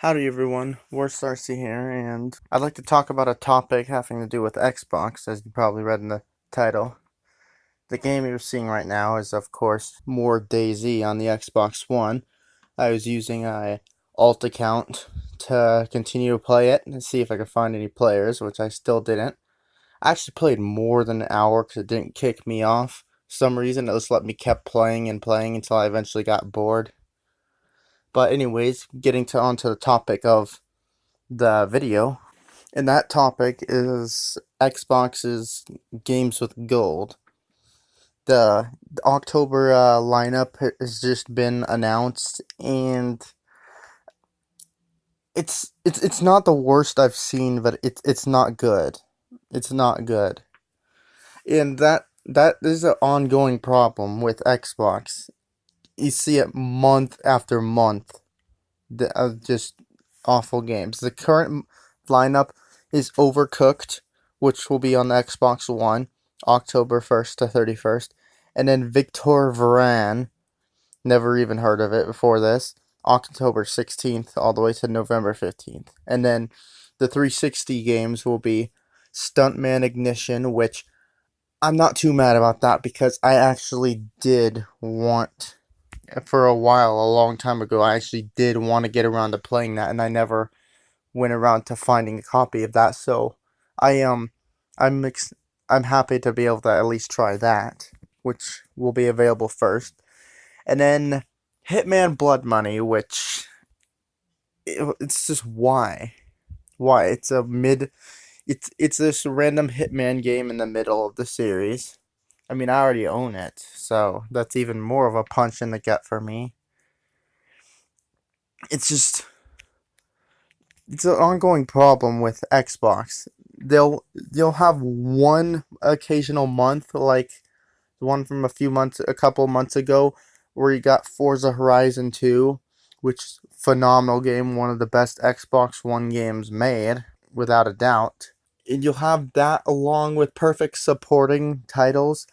Howdy everyone, Warstarcy here, and I'd like to talk about a topic having to do with Xbox, as you probably read in the title. The game you're seeing right now is, of course, more DayZ on the Xbox One. I was using a alt account to continue to play it and see if I could find any players, which I still didn't. I actually played more than an hour because it didn't kick me off. For some reason, it just let me keep playing and playing until I eventually got bored. But anyways, getting onto the topic of the video, and that topic is Xbox's games with gold. The October lineup has just been announced, and it's not the worst I've seen, but it's not good. It's not good, and that is an ongoing problem with Xbox. You see it month after month. Just awful games. The current lineup is Overcooked, which will be on the Xbox One, October 1st to 31st. And then Victor Varan, never even heard of it before this, October 16th all the way to November 15th. And then the 360 games will be Stuntman Ignition, which I'm not too mad about that because I actually did want, for a while, a long time ago, I actually did want to get around to playing that, and I never went around to finding a copy of that. So I I'm I'm happy to be able to at least try that, which will be available first, and then Hitman Blood Money, which it's just why it's this random Hitman game in the middle of the series. I mean, I already own it, so that's even more of a punch in the gut for me. It's just it's an ongoing problem with Xbox. They'll have one occasional month, like the one from a couple months ago, where you got Forza Horizon 2, which is a phenomenal game, one of the best Xbox One games made, without a doubt. And you'll have that along with perfect supporting titles,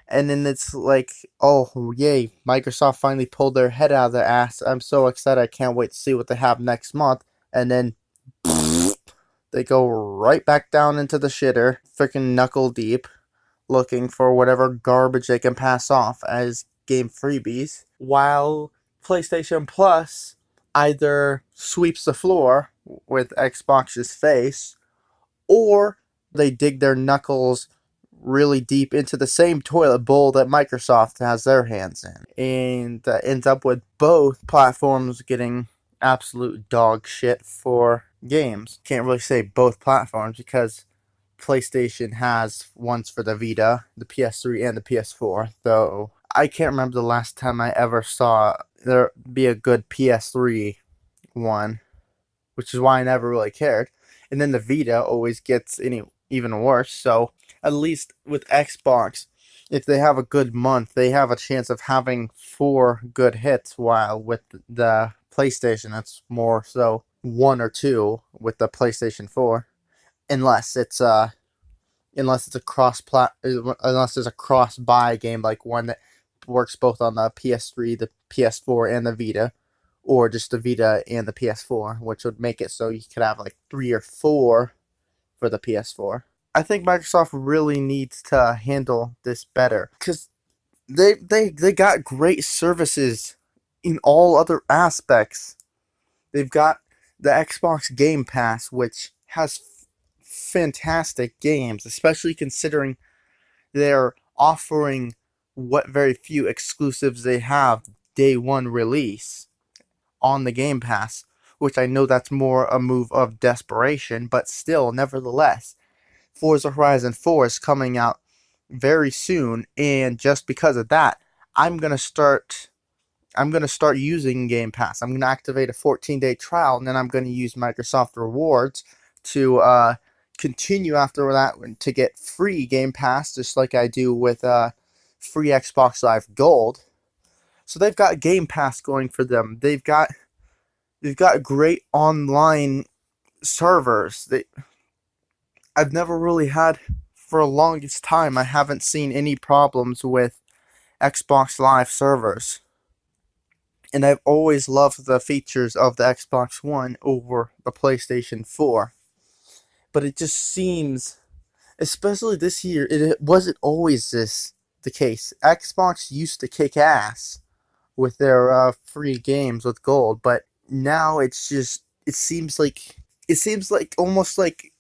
and then it's like, oh yay, Microsoft finally pulled their head out of their ass. I'm so excited, I can't wait to see what they have next month. And then they go right back down into the shitter, freaking knuckle deep, looking for whatever garbage they can pass off as game freebies, while PlayStation Plus either sweeps the floor with Xbox's face, or they dig their knuckles really deep into the same toilet bowl that Microsoft has their hands in. And that ends up with both platforms getting absolute dog shit for games. Can't really say both platforms because PlayStation has ones for the Vita, the PS3, and the PS4, though I can't remember the last time I ever saw there be a good PS3 one, which is why I never really cared. And then the Vita always gets even worse. So at least with Xbox, if they have a good month, they have a chance of having four good hits. While with the PlayStation, it's more so one or two with the PlayStation 4, unless it's a unless there's a cross buy game, like one that works both on the PS3, the PS4, and the Vita, or just the Vita and the PS4, which would make it so you could have like three or four for the PS4. I think Microsoft really needs to handle this better because they got great services in all other aspects. They've got the Xbox Game Pass, which has fantastic games, especially considering they're offering what very few exclusives they have day one release on the Game Pass, which I know that's more a move of desperation, but still, nevertheless, Forza Horizon 4 is coming out very soon, and just because of that, I'm gonna start. I'm gonna start using Game Pass. I'm gonna activate a 14-day trial, and then I'm gonna use Microsoft Rewards to continue after that to get free Game Pass, just like I do with free Xbox Live Gold. So they've got Game Pass going for them. They've got great online servers. I've never really had, for a longest time, I haven't seen any problems with Xbox Live servers. And I've always loved the features of the Xbox One over the PlayStation 4. But it just seems, especially this year, it wasn't always the case. Xbox used to kick ass with their free games with gold, but now it seems like almost like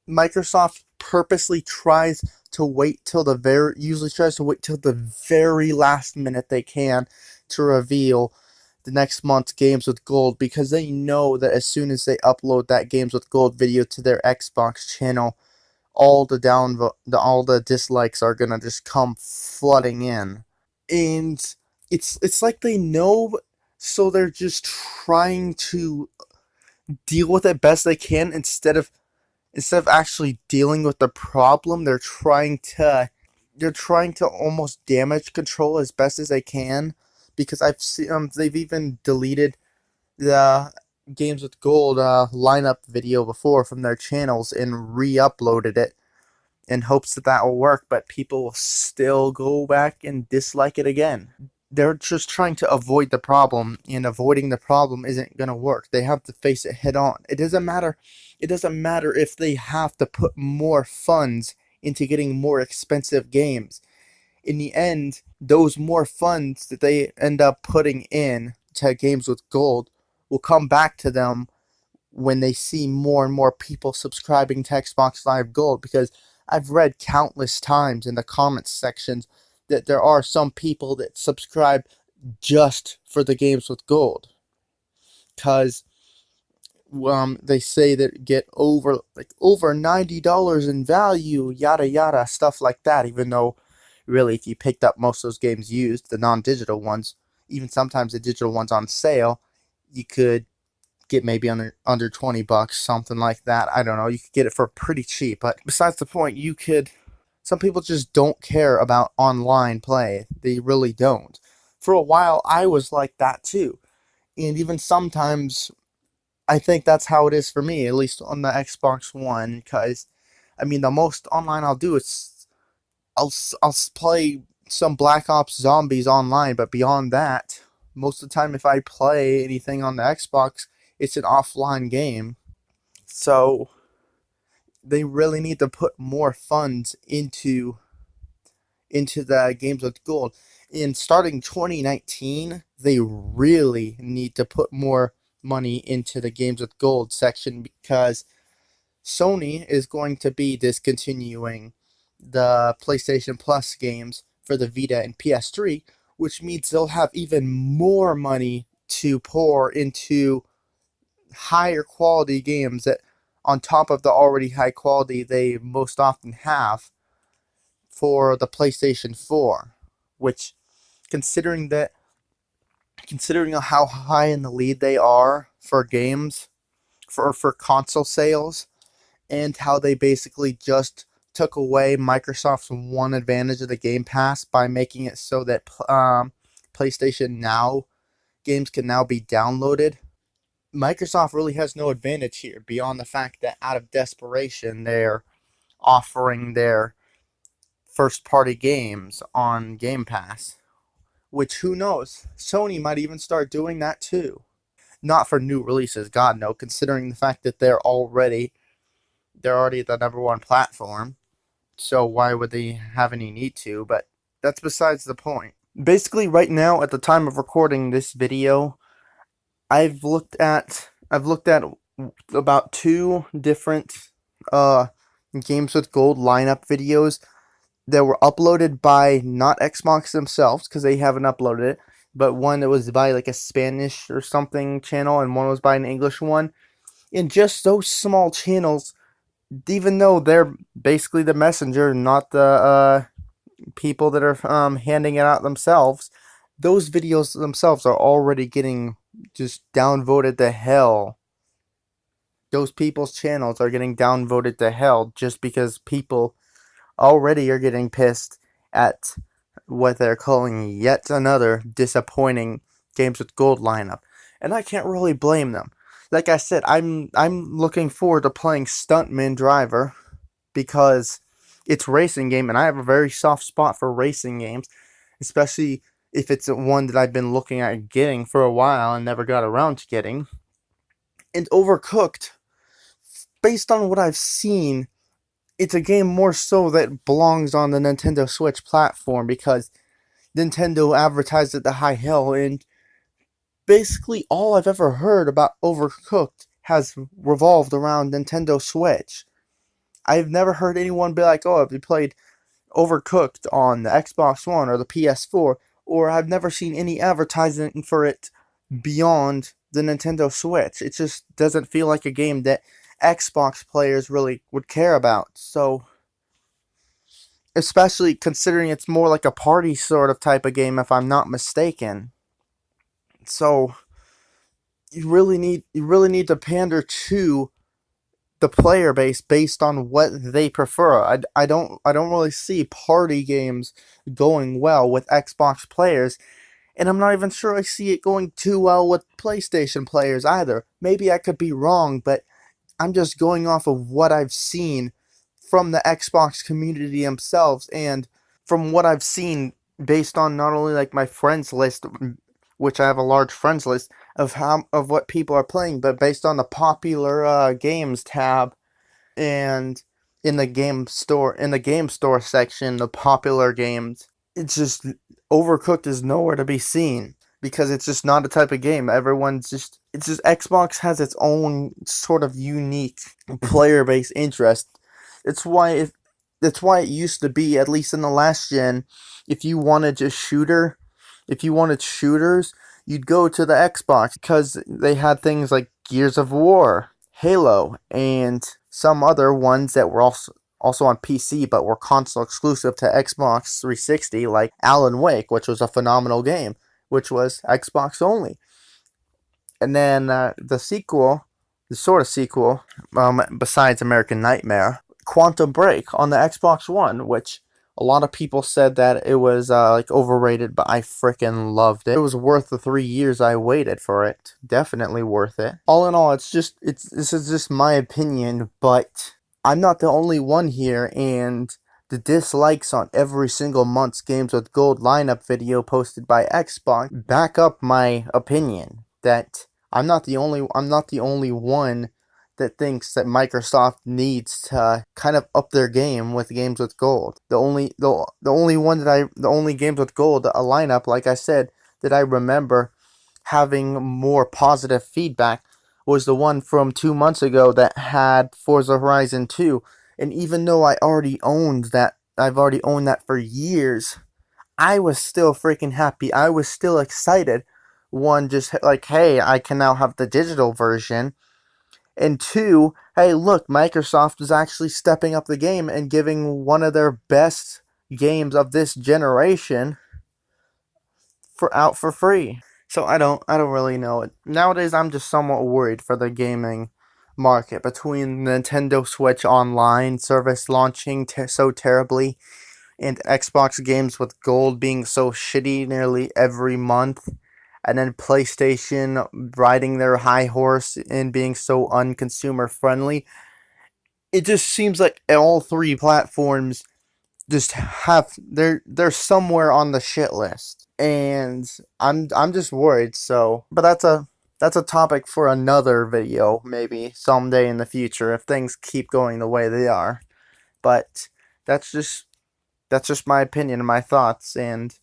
Microsoft purposely tries to wait till the very usually tries to wait till the very last minute they can to reveal the next month's games with gold, because they know that as soon as they upload that games with gold video to their Xbox channel, all the dislikes are gonna just come flooding in. And it's like they know, so they're just trying to deal with it best they can instead of actually dealing with the problem. They're trying to almost damage control as best as they can, because I've seen they've even deleted the games with gold lineup video before from their channels and re-uploaded it in hopes that that will work, but people will still go back and dislike it again. They're just trying to avoid the problem, and avoiding the problem isn't going to work. They have to face it head on. It doesn't matter if they have to put more funds into getting more expensive games. In the end, those more funds that they end up putting in to games with gold will come back to them when they see more and more people subscribing to Xbox Live Gold, because I've read countless times in the comments sections that there are some people that subscribe just for the games with gold, because they say that get over $90 in value, yada yada, stuff like that. Even though, really, if you picked up most of those games used, the non-digital ones, even sometimes the digital ones on sale, you could get maybe under $20, something like that. I don't know. You could get it for pretty cheap. But besides the point, some people just don't care about online play. They really don't. For a while, I was like that too. And even sometimes, I think that's how it is for me, at least on the Xbox One. Because, I mean, the most online I'll do is I'll play some Black Ops Zombies online, but beyond that, most of the time if I play anything on the Xbox, it's an offline game. So they really need to put more funds into the games with gold. In starting 2019, they really need to put more money into the games with gold section, because Sony is going to be discontinuing the PlayStation Plus games for the Vita and PS3, which means they'll have even more money to pour into higher quality games that, on top of the already high quality they most often have for the PlayStation 4, which, considering that considering how high in the lead they are for games, for console sales, and how they basically just took away Microsoft's one advantage of the Game Pass by making it so that PlayStation Now games can now be downloaded. Microsoft really has no advantage here beyond the fact that, out of desperation, they're offering their first party games on Game Pass. Which, who knows? Sony might even start doing that too. Not for new releases, God no, considering the fact that they're already the number one platform. So why would they have any need to? But that's besides the point. Basically, right now, at the time of recording this video, I've looked at about two different uh games with gold lineup videos that were uploaded by not Xbox themselves, because they haven't uploaded it, but one that was by like a Spanish or something channel, and one was by an English one. And just those small channels, even though they're basically the messenger, not the people that are handing it out themselves, those videos themselves are already getting just downvoted to hell. Those people's channels are getting downvoted to hell just because people already are getting pissed at what they're calling yet another disappointing games with gold lineup. And I can't really blame them. Like I said, I'm looking forward to playing Stuntman Driver, because it's a racing game, and I have a very soft spot for racing games, especially if it's one that I've been looking at getting for a while and never got around to getting. And Overcooked, based on what I've seen, it's a game more so that belongs on the Nintendo Switch platform because Nintendo advertised it the high hill, and basically all I've ever heard about Overcooked has revolved around Nintendo Switch. I've never heard anyone be like, oh, have you played Overcooked on the Xbox One or the PS4? Or I've never seen any advertising for it beyond the Nintendo Switch. It just doesn't feel like a game that Xbox players really would care about. So, especially considering it's more like a party sort of type of game, if I'm not mistaken. So, you really need to pander to the player base based on what they prefer. I don't really see party games going well with Xbox players, and I'm not even sure I see it going too well with PlayStation players either. Maybe I could be wrong, but I'm just going off of what I've seen from the Xbox community themselves, and from what I've seen based on not only like my friends list, which I have a large friends list of what people are playing, but based on the popular games tab, and in the game store section, the popular games, it's just Overcooked is nowhere to be seen because it's just not a type of game. It's just Xbox has its own sort of unique player base interest. It's why it that's why it used to be, at least in the last gen, if you wanted just if you wanted shooters, you'd go to the Xbox because they had things like Gears of War, Halo, and some other ones that were also on PC but were console exclusive to Xbox 360, like Alan Wake, which was a phenomenal game, which was Xbox only. And then the sort of sequel, besides American Nightmare, Quantum Break on the Xbox One, which a lot of people said that it was like overrated, but I freaking loved it. It was worth the 3 years I waited for it. Definitely worth it. All in all, this is just my opinion, but I'm not the only one here, and the dislikes on every single month's Games with Gold lineup video posted by Xbox back up my opinion that I'm not the only one that thinks that Microsoft needs to kind of up their game with Games with Gold. The only Games with Gold a lineup, like I said, that I remember having more positive feedback was the one from 2 months ago that had Forza Horizon 2. And even though I've already owned that for years, I was still freaking happy. I was still excited. One, just like, hey, I can now have the digital version. And two, hey, look, Microsoft is actually stepping up the game and giving one of their best games of this generation for free. So I don't really know it. Nowadays I'm just somewhat worried for the gaming market between Nintendo Switch Online service launching so terribly and Xbox games with gold being so shitty nearly every month, and then PlayStation riding their high horse and being so unconsumer friendly. It just seems like all three platforms just have they're somewhere on the shit list, and I'm just worried. So, but that's a topic for another video, maybe someday in the future if things keep going the way they are. But that's just that's just my opinion and my thoughts, and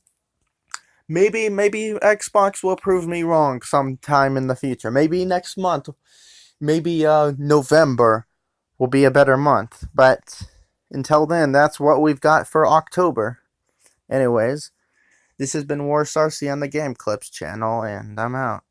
maybe Xbox will prove me wrong sometime in the future. Maybe next month, maybe November will be a better month. But until then, that's what we've got for October. Anyways, this has been War Sarcy on the Game Clips channel, and I'm out.